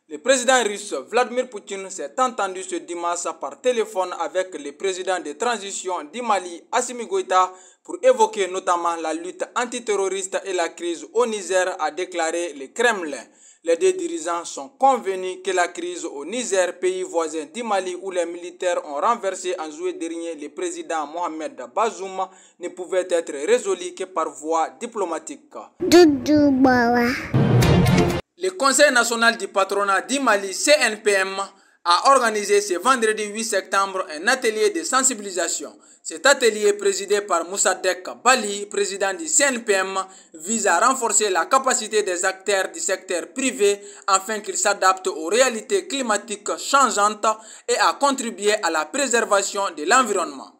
Le président russe Vladimir Poutine s'est entendu ce dimanche par téléphone avec le président de transition du Mali, Assimi Goïta, pour évoquer notamment la lutte antiterroriste et la crise au Niger, a déclaré le Kremlin. Les deux dirigeants sont convenus que la crise au Niger, pays voisin du Mali où les militaires ont renversé en juillet dernier le président Mohamed Bazoum, ne pouvait être résolue que par voie diplomatique. Le Conseil national du patronat du Mali, CNPM, a organisé ce vendredi 8 septembre un atelier de sensibilisation. Cet atelier, présidé par Moussadek Bali, président du CNPM, vise à renforcer la capacité des acteurs du secteur privé afin qu'ils s'adaptent aux réalités climatiques changeantes et à contribuer à la préservation de l'environnement.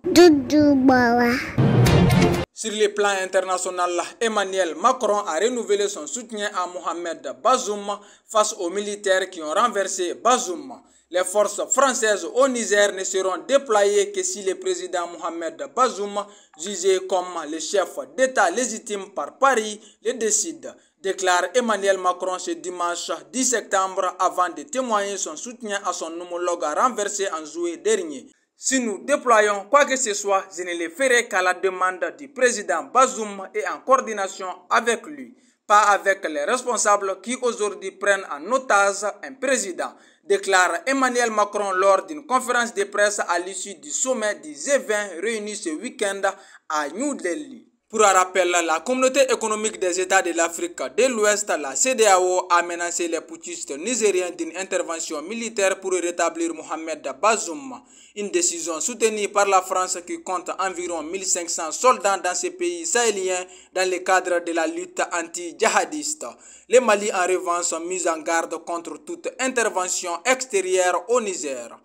Sur le plan international, Emmanuel Macron a renouvelé son soutien à Mohamed Bazoum face aux militaires qui ont renversé Bazoum. Les forces françaises au Niger ne seront déployées que si le président Mohamed Bazoum, jugé comme le chef d'État légitime par Paris, le décide, déclare Emmanuel Macron ce dimanche 10 septembre avant de témoigner son soutien à son homologue renversé en juillet dernier. Si nous déployons quoi que ce soit, je ne le ferai qu'à la demande du président Bazoum et en coordination avec lui, pas avec les responsables qui aujourd'hui prennent en otage un président, déclare Emmanuel Macron lors d'une conférence de presse à l'issue du sommet du G20 réuni ce week-end à New Delhi. Pour un rappel, la communauté économique des États de l'Afrique de l'Ouest, la CEDEAO, a menacé les putschistes nigériens d'une intervention militaire pour rétablir Mohamed Bazoum. Une décision soutenue par la France qui compte environ 1500 soldats dans ces pays sahéliens dans le cadre de la lutte anti-djihadiste. Le Mali, en revanche, mise en garde contre toute intervention extérieure au Niger.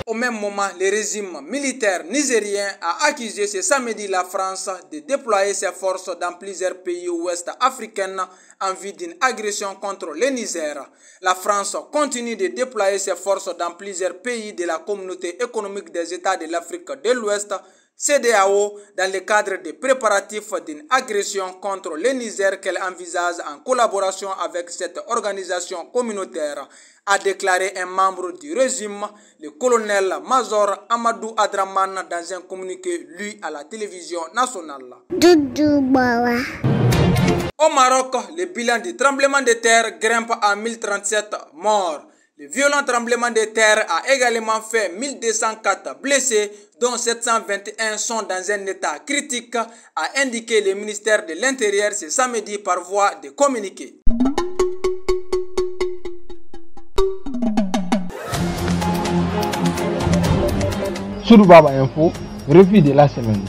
Au même moment, le régime militaire nigérien a accusé ce samedi la France de déployer ses forces dans plusieurs pays ouest africains en vue d'une agression contre le Niger. La France continue de déployer ses forces dans plusieurs pays de la communauté économique des États de l'Afrique de l'Ouest, CEDEAO, dans le cadre des préparatifs d'une agression contre le Niger qu'elle envisage en collaboration avec cette organisation communautaire, a déclaré un membre du régime, le colonel-major Amadou Adraman, dans un communiqué lu à la télévision nationale. Au Maroc, le bilan du tremblement de terre grimpe à 1037 morts. Le violent tremblement de terre a également fait 1204 blessés, dont 721 sont dans un état critique, a indiqué le ministère de l'Intérieur ce samedi par voie de communiqué. Soudou Baba Info, revue de la semaine.